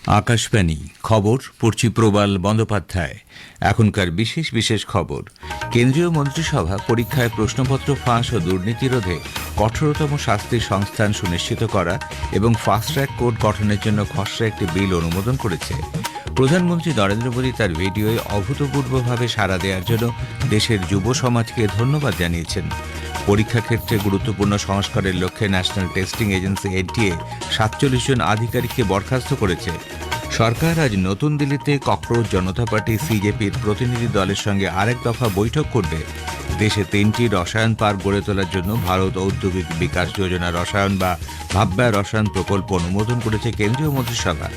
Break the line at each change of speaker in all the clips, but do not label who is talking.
আকাশবাণী খবর পড়ছি প্রবাল বন্দ্যোপাধ্যায়। এখনকার বিশেষ বিশেষ খবর। কেন্দ্রীয় মন্ত্রিসভা পরীক্ষায় প্রশ্নপত্র ফাঁস ও দুর্নীতি রোধে কঠোরতম শাস্তির সংস্থান সুনিশ্চিত করা এবং ফাস্ট ট্র্যাক কোর্ট গঠনের জন্য খসড়া একটি বিল অনুমোদন করেছে। প্রধানমন্ত্রী নরেন্দ্র মোদী তার ভিডিওয় অভূতপূর্বভাবে সাড়া দেওয়ার জন্য দেশের যুব সমাজকে ধন্যবাদ জানিয়েছেন। পরীক্ষা ক্ষেত্রে গুরুত্বপূর্ণ সংস্কারের লক্ষ্যে ন্যাশনাল টেস্টিং এজেন্সি এনটিএ 47 জন আধিকারিককে বরখাস্ত করেছে। সরকার আজ নতুন দিল্লিতে ককরোচ জনতা পার্টি সিজেপির প্রতিনিধি দলের সঙ্গে আরেক দফা বৈঠক করবে। দেশে 3টি রসায়ন পার্ক গড়ে তোলার জন্য ভারত ঔদ্যোগিক বিকাশ যোজনা রসায়ন বা ভাব্যা রসায়ন প্রকল্প অনুমোদন করেছে কেন্দ্রীয় মন্ত্রিসভা।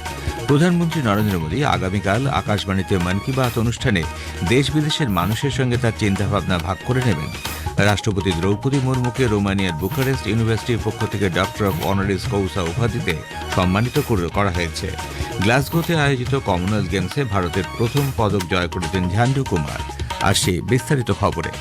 প্রধানমন্ত্রী নরেন্দ্র মোদী আগামীকাল আকাশবাণীতে মন কি বাত অনুষ্ঠানে দেশ বিদেশের মানুষের সঙ্গে তার চিন্তাভাবনা ভাগ করে নেবেন। রাষ্ট্রপতি দ্রৌপদী মুর্মুকে রোমানিয়ার বুখারেস্ট ইউনিভার্সিটির পক্ষ থেকে ডক্টর অব অনারিস কৌসা উপাধিতে সম্মানিত করা হয়েছে। গ্লাসগোতে আয়োজিত কমনওয়েলথ গেমসে ভারতের প্রথম পদক জয় করেছেন ঝান্ডু কুমার। আসছে বিস্তারিত খবরে।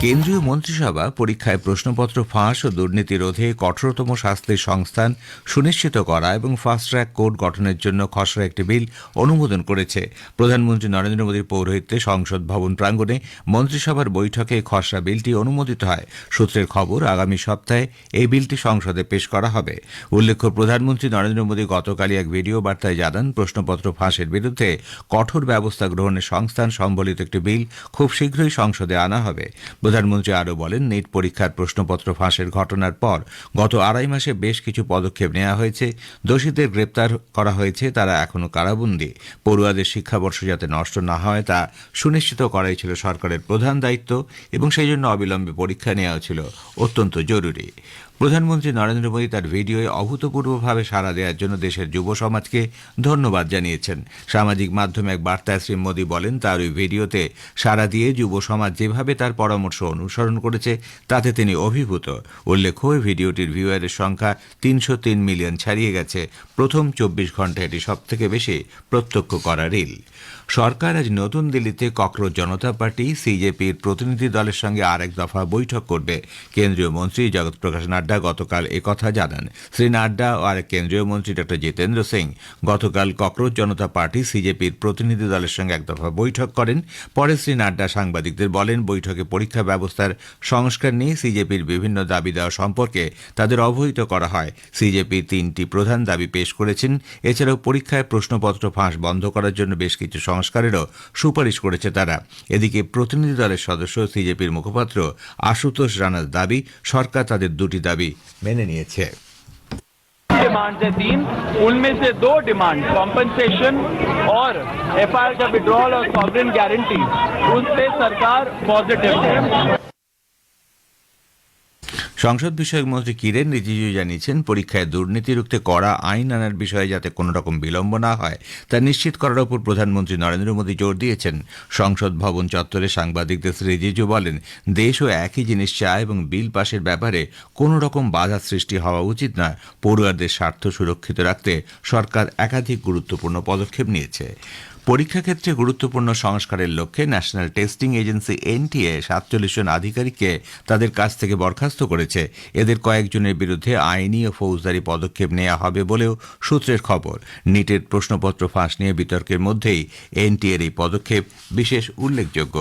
কেন্দ্রীয় মন্ত্রিসভা পরীক্ষায় প্রশ্নপত্র ফাঁস ও দুর্নীতি রোধে কঠোরতম শাস্তির সংস্থান সুনিশ্চিত করা এবং ফাস্ট ট্র্যাক কোর্ট গঠনের জন্য খসড়া একটি বিল অনুমোদন করেছে। প্রধানমন্ত্রী নরেন্দ্র মোদীর পৌরোহিত্যে সংসদ ভবন প্রাঙ্গণে মন্ত্রিসভার বৈঠকে খসড়া বিলটি অনুমোদিত হয়। সূত্রের খবর, আগামী সপ্তাহে এই বিলটি সংসদে পেশ করা হবে। উল্লেখ্য, প্রধানমন্ত্রী নরেন্দ্র মোদী গতকালই এক ভিডিও বার্তায় জানান, প্রশ্নপত্র ফাঁসের বিরুদ্ধে কঠোর ব্যবস্থা গ্রহণের সংস্থান সম্বলিত একটি বিল খুব শীঘ্রই সংসদে আনা হবে। প্রধানমন্ত্রী আরও বলেন, নিট পরীক্ষার প্রশ্নপত্র ফাঁসের ঘটনার পর গত 2.5 মাসে বেশ কিছু পদক্ষেপ নেওয়া হয়েছে। দোষীদের গ্রেপ্তার করা হয়েছে, তারা এখনও কারাবন্দী। পড়ুয়াদের শিক্ষাবর্ষ যাতে নষ্ট না হয় তা সুনিশ্চিত করাই ছিল সরকারের প্রধান দায়িত্ব এবং সেই জন্য অবিলম্বে পরীক্ষা নেওয়া ছিল অত্যন্ত জরুরি। প্রধানমন্ত্রী নরেন্দ্র মোদী তার ভিডিওয় অভূতপূর্বভাবে সাড়া দেওয়ার জন্য দেশের যুব সমাজকে ধন্যবাদ জানিয়েছেন। সামাজিক মাধ্যমে এক বার্তায় শ্রী মোদী বলেন, তার ওই ভিডিওতে সাড়া দিয়ে যুব সমাজ যেভাবে তার পরামর্শ অনুসরণ করেছে তাতে তিনি অভিভূত। উল্লেখ্য, ওই ভিডিওটির ভিউয়ারের সংখ্যা 303 মিলিয়ন ছাড়িয়ে গেছে। প্রথম 24 ঘণ্টায় এটি সবথেকে বেশি প্রত্যক্ষ করা রিল। সরকার আজ নতুন দিল্লিতে ককরোচ জনতা পার্টি সিজেপির প্রতিনিধি দলের সঙ্গে আরেক দফা বৈঠক করবে। কেন্দ্রীয় মন্ত্রী জগৎ প্রকাশ নাড্ডা গতকাল একথা জানান। শ্রী নাড্ডা ও আরেক কেন্দ্রীয় মন্ত্রী ডক্টর জিতেন্দ্র সিং গতকাল ককরোচ জনতা পার্টি সিজেপির প্রতিনিধি দলের সঙ্গে এক দফা বৈঠক করেন। পরে শ্রী নাড্ডা সাংবাদিকদের বলেন, বৈঠকে পরীক্ষা ব্যবস্থার সংস্কার নিয়ে সিজেপির বিভিন্ন দাবি দেওয়া সম্পর্কে তাদের অবহিত করা হয়। সিজেপি 3টি প্রধান দাবি পেশ করেছেন। এছাড়াও পরীক্ষায় প্রশ্নপত্র ফাঁস বন্ধ করার জন্য বেশ কিছু সংস্কারেরও সুপারিশ করেছে তারা। এদিকে প্রতিনিধি দলের সদস্য সিজেপির মুখপাত্র আশুতোষ রানার দাবি, সরকার তাদের 2টি দাবি মেনে নিয়েছে।
डिमांड्स है 3, उनमें से 2 डिमांड कॉम्पनसेशन और एफआईआर का विड्रॉल और सॉवरेन गारंटी, उस पे सरकार पॉजिटिव है।
সংসদ বিষয়ক মন্ত্রী কিরেন রিজিজু জানিয়েছেন, পরীক্ষায় দুর্নীতি রুখতে কড়া আইন আনার বিষয়ে যাতে কোনো রকম বিলম্ব না হয় তা নিশ্চিত করার উপর প্রধানমন্ত্রী নরেন্দ্র মোদী জোর দিয়েছেন। সংসদ ভবন চত্বরে সাংবাদিকদের শ্রী রিজিজু বলেন, দেশও একই জিনিস চায় এবং বিল পাশের ব্যাপারে কোনো রকম বাধা সৃষ্টি হওয়া উচিত নয়। পড়ুয়াদের স্বার্থ সুরক্ষিত রাখতে সরকার একাধিক গুরুত্বপূর্ণ পদক্ষেপ নিয়েছে। পরীক্ষা ক্ষেত্রে গুরুত্বপূর্ণ সংস্কারের লক্ষ্যে ন্যাশনাল টেস্টিং এজেন্সি এনটিএ 47 জন আধিকারিককে তাদের কাছ থেকে বরখাস্ত করেছে। এদের কয়েকজনের বিরুদ্ধে আইনি ও ফৌজদারি পদক্ষেপ নেওয়া হবে বলেও সূত্রের খবর। নিটের প্রশ্নপত্র ফাঁস নিয়ে বিতর্কের মধ্যেই এনটিএর এই পদক্ষেপ বিশেষ উল্লেখযোগ্য।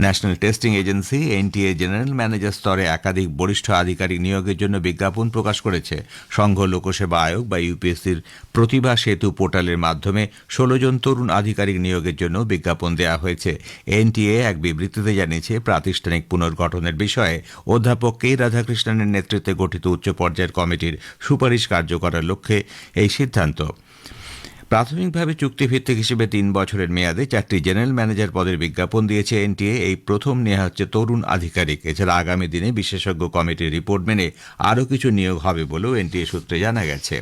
National testing agency NTA general manager স্তরে একাধিক বরিষ্ঠ আধিকারিক নিয়োগের জন্য বিজ্ঞাপন প্রকাশ করেছে। সংঘ লোকসেবা আয়োগ বা ইউপিএসসির প্রতিভা সেতু পোর্টালের মাধ্যমে 16 জন তরুণ আধিকারিক নিয়োগের জন্য বিজ্ঞাপন দেওয়া হয়েছে। এনটিএ এক বিবৃতিতে জানিয়েছে, প্রাতিষ্ঠানিক পুনর্গঠনের বিষয়ে অধ্যাপক কে রাধাকৃষ্ণনের নেতৃত্বে গঠিত উচ্চ পর্যায়ের কমিটির সুপারিশ কার্যকরের লক্ষ্যে এই সিদ্ধান্ত। প্রাথমিকভাবে চুক্তিভিত্তিক হিসেবে 3 বছরের মেয়াদে 4টি জেনারেল ম্যানেজার পদের বিজ্ঞাপন দিয়েছে এনটিএ। এই প্রথম নেওয়া হচ্ছে তরুণ আধিকারিক। এছাড়া আগামী দিনে বিশেষজ্ঞ কমিটির রিপোর্ট মেনে আরও কিছু নিয়োগ হবে বলেও এনটিএ সূত্রে জানা গেছে।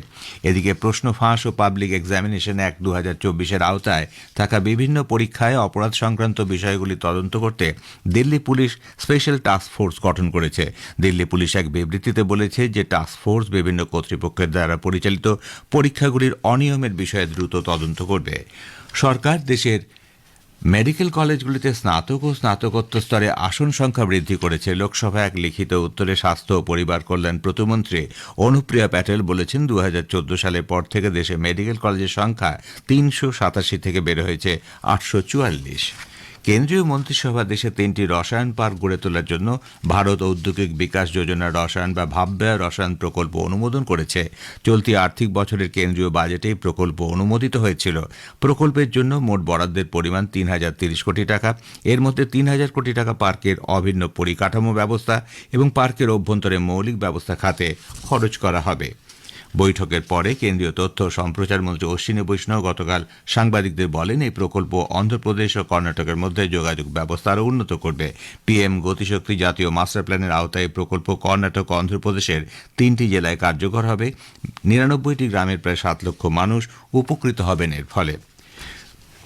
এদিকে প্রশ্ন ফাঁস ও পাবলিক এক্সামিনেশন অ্যাক্ট 2024-এর আওতায় থাকা বিভিন্ন পরীক্ষায় অপরাধ সংক্রান্ত বিষয়গুলি তদন্ত করতে Delhi police special task force গঠন করেছে। দিল্লি পুলিশ এক বিবৃতিতে বলেছে যে টাস্ক ফোর্স বিভিন্ন কর্তৃপক্ষের দ্বারা পরিচালিত পরীক্ষাগুলির অনিয়মের বিষয়ে দ্রুত তদন্ত করবে। সরকার দেশের মেডিকেল কলেজগুলিতে স্নাতক ও স্নাতকোত্তর স্তরে আসন সংখ্যা বৃদ্ধি করেছে। লোকসভায় এক লিখিত উত্তরে স্বাস্থ্য ও পরিবার কল্যাণ প্রতিমন্ত্রী অনুপ্রিয়া প্যাটেল বলেছেন, 2014 সালের পর থেকে দেশে মেডিকেল কলেজের সংখ্যা 387 থেকে বেড়ে হয়েছে 844। কেন্দ্রীয় মন্ত্রিসভা দেশে 3টি রসায়ন পার্ক গড়ে তোলার জন্য ভারত ঔদ্যোগিক বিকাশ যোজনা রসায়ন বা ভাবব্যয় রসায়ন প্রকল্প অনুমোদন করেছে। চলতি আর্থিক বছরের কেন্দ্রীয় বাজেটে এই প্রকল্প অনুমোদিত হয়েছিল। প্রকল্পের জন্য মোট বরাদ্দের পরিমাণ 3030 কোটি টাকা। এর মধ্যে 3000 কোটি টাকা পার্কের অভিন্ন পরিকাঠামো ব্যবস্থা এবং পার্কের অভ্যন্তরে মৌলিক ব্যবস্থা খাতে খরচ করা হবে। বৈঠকের পরে কেন্দ্রীয় তথ্য ও সম্প্রচার মন্ত্রী অশ্বিনী বৈষ্ণব গতকাল সাংবাদিকদের বলেন, এই প্রকল্প অন্ধ্রপ্রদেশ ও কর্ণাটকের মধ্যে যোগাযোগ ব্যবস্থা আরও উন্নত করবে। পিএম গতিশক্তি জাতীয় মাস্টার প্ল্যানের আওতায় এই প্রকল্প কর্ণাটক ও অন্ধ্রপ্রদেশের 3টি জেলায় কার্যকর হবে। 99টি গ্রামের প্রায় 7 লক্ষ মানুষ উপকৃত হবেন এর ফলে।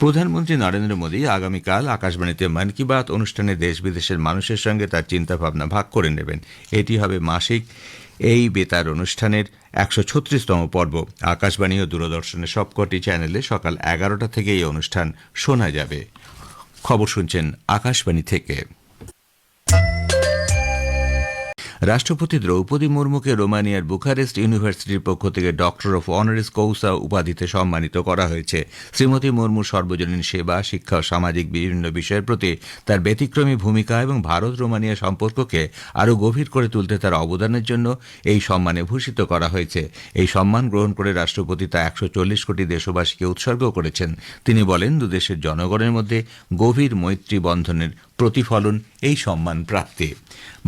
প্রধানমন্ত্রী নরেন্দ্র মোদী আগামীকাল আকাশবাণীতে মন কি বাত অনুষ্ঠানে দেশ বিদেশের মানুষের সঙ্গে তার চিন্তাভাবনা ভাগ করে নেবেন। এটি হবে মাসিক এই বেতার অনুষ্ঠানের 136তম পর্ব। আকাশবাণী ও দূরদর্শনের সবকটি চ্যানেলে সকাল 11টা থেকে এই অনুষ্ঠান শোনা যাবে। খবর শুনছেন আকাশবাণী থেকে। রাষ্ট্রপতি দ্রৌপদী মুর্মুকে রোমানিয়ার বুখারেস্ট ইউনিভার্সিটির পক্ষ থেকে ডক্টর অফ অনারিস কৌসা উপাধিতে সম্মানিত করা হয়েছে। শ্রীমতী মুর্মুর সর্বজনীন সেবা, শিক্ষা ও সামাজিক বিভিন্ন বিষয়ের প্রতি তার ব্যতিক্রমী ভূমিকা এবং ভারত রোমানিয়া সম্পর্ককে আরও গভীর করে তুলতে তার অবদানের জন্য এই সম্মানে ভূষিত করা হয়েছে। এই সম্মান গ্রহণ করে রাষ্ট্রপতি তা 140 কোটি দেশবাসীকে উৎসর্গ করেছেন। তিনি বলেন, দুদেশের জনগণের মধ্যে গভীর মৈত্রী বন্ধনের প্রতিফলন এই সম্মান প্রাপ্তি।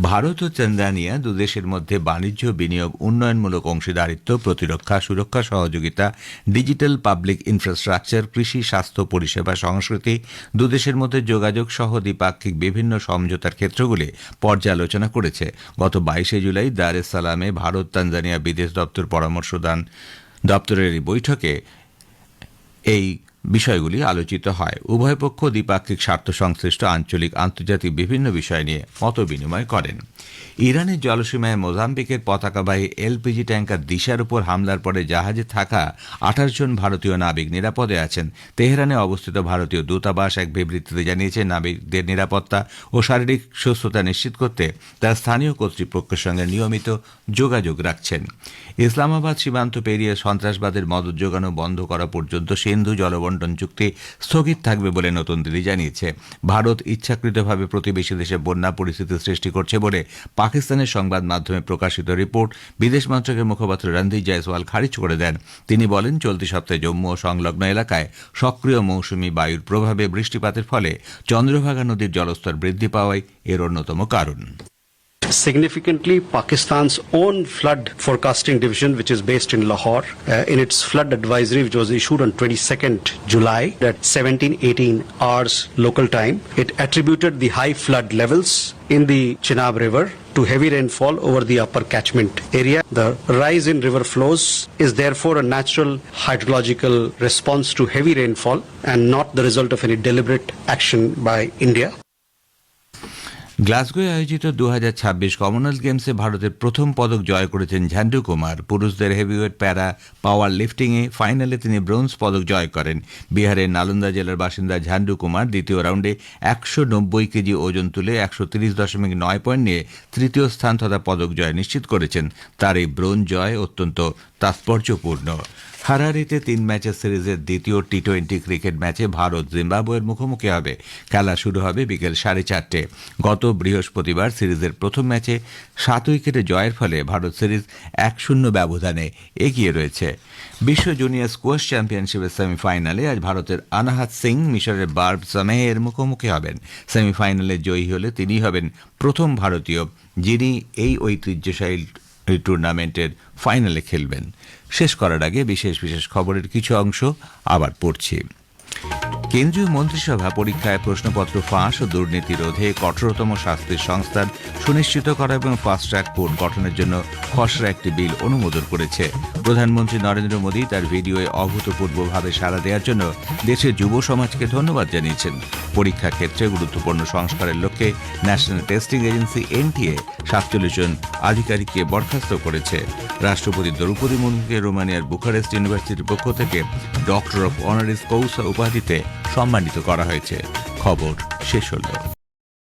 ভারত ও তানজানিয়া দুদেশের মধ্যে বাণিজ্য, বিনিয়োগ, উন্নয়নমূলক অংশীদারিত্ব, প্রতিরক্ষা, সুরক্ষা সহযোগিতা, ডিজিটাল পাবলিক ইনফ্রাস্ট্রাকচার, কৃষি, স্বাস্থ্য পরিষেবা, সংস্কৃতি, দুদেশের মধ্যে যোগাযোগ সহ দ্বিপাক্ষিক বিভিন্ন সমঝোতার ক্ষেত্রগুলি পর্যালোচনা করেছে। গত 22 জুলাই দার এস সালামে ভারত তানজানিয়া বিদেশ দপ্তর পরামর্শদান দপ্তরের এই বৈঠকে এই বিষয়গুলি আলোচিত হয়। উভয় পক্ষ দ্বিপাক্ষিক স্বার্থ সংশ্লিষ্ট আঞ্চলিক, আন্তর্জাতিক বিভিন্ন বিষয় নিয়ে মত বিনিময় করেন। ইরানের জলসীমায় মোজাম্বিকের পতাকাবাহী এলপিজি ট্যাঙ্কার দিশার উপর হামলার পরে জাহাজে থাকা 28 জন ভারতীয় নাবিক নিরাপদে আছেন। তেহরানে অবস্থিত ভারতীয় দূতাবাস এক বিবৃতিতে জানিয়েছে, নাবিকদের নিরাপত্তা ও শারীরিক সুস্থতা নিশ্চিত করতে তারা স্থানীয় কর্তৃপক্ষের সঙ্গে নিয়মিত যোগাযোগ রাখছেন। ইসলামাবাদ সীমান্ত পেরিয়ে সন্ত্রাসবাদের মদত যোগানো বন্ধ করা পর্যন্ত সিন্ধু জলবন্টন চুক্তি স্থগিত থাকবে বলে নতুন দিল্লি জানিয়েছে। ভারত ইচ্ছাকৃতভাবে প্রতিবেশী দেশে বন্যা পরিস্থিতি সৃষ্টি করছে বলে পাকিস্তানের সংবাদ মাধ্যমে প্রকাশিত রিপোর্ট বিদেশ মন্ত্রকের মুখপাত্র রণদীপ জয়সওয়াল খারিজ করে দেন। তিনি বলেন, চলতি সপ্তাহে জম্মু ও সংলগ্ন এলাকায় সক্রিয় মৌসুমী বায়ুর প্রভাবে বৃষ্টিপাতের ফলে চন্দ্রভাগা নদীর জলস্তর বৃদ্ধি পাওয়াই এর অন্যতম কারণ।
Significantly, Pakistan's own flood forecasting division, which is based in Lahore, in its flood advisory, which was issued on 22nd July at 17:18 hours local time, it attributed the high flood levels in the Chenab River to heavy rainfall over the upper catchment area. The rise in river flows is therefore a natural hydrological response to heavy rainfall and not the result of any deliberate action by India.
গ্লাসগোয় আয়োজিত 2026 Commonwealth গেমসে ভারতের প্রথম পদক জয় করেছেন ঝান্ডু কুমার। পুরুষদের heavyweight প্যারা পাওয়ার লিফটিংয়ে ফাইনালে তিনি ব্রোঞ্জ পদক জয় করেন। বিহারের নালন্দা জেলার বাসিন্দা ঝান্ডু কুমার দ্বিতীয় রাউন্ডে 190 কেজি ওজন তুলে 130.9 পয়েন্ট নিয়ে তৃতীয় স্থান তথা পদক জয় নিশ্চিত করেছেন। তার এই ব্রোঞ্জ জয় অত্যন্ত তাৎপর্যপূর্ণ। হারারিতে 3 ম্যাচের সিরিজের দ্বিতীয় টি20 ক্রিকেট ম্যাচে ভারত জিম্বাবুয়ের মুখোমুখি হবে। খেলা শুরু হবে বিকেল 4:30। গত বৃহস্পতিবার সিরিজের প্রথম ম্যাচে 7 উইকেটে জয়ের ফলে ভারত সিরিজ 1-0 ব্যবধানে এগিয়ে রয়েছে। বিশ্ব জুনিয়র স্কোয়াশ চ্যাম্পিয়নশিপের সেমিফাইনালে আজ ভারতের আনাহাত সিং মিশরের বার্ব সামেহের মুখোমুখি হবেন। সেমিফাইনালে জয়ী হলে তিনি হবেন প্রথম ভারতীয় যিনি এই ঐতিহ্যশালী টুর্নামেন্টের ফাইনালে খেলবেন। শেষ করার আগে বিশেষ বিশেষ খবরের কিছু অংশ আবার পড়ছি। কেন্দ্রীয় মন্ত্রিসভা পরীক্ষায় প্রশ্নপত্র ফাঁস ও দুর্নীতি রোধে কঠোরতম শাস্তির সংস্থান সুনিশ্চিত করা এবং ফাস্ট ট্র্যাক কোর্ট গঠনের জন্য খসড়া একটি বিল অনুমোদন করেছে। প্রধানমন্ত্রী নরেন্দ্র মোদী তার ভিডিওয়ে অভূতপূর্বভাবে সাড়া দেওয়ার জন্য দেশের যুব সমাজকে ধন্যবাদ জানিয়েছেন। পরীক্ষা ক্ষেত্রে গুরুত্বপূর্ণ সংস্কারের লক্ষ্যে ন্যাশনাল টেস্টিং এজেন্সি এনটিএ 47 জন আধিকারিককে বরখাস্ত করেছে। রাষ্ট্রপতি দ্রৌপদী মুর্মুকে রোমানিয়ার বুখারেস্ট ইউনিভার্সিটির পক্ষ থেকে ডক্টর অফ অনারিস কৌসা উপাধিতে সম্মানিত করা হয়েছে। খবর শেষ হলো।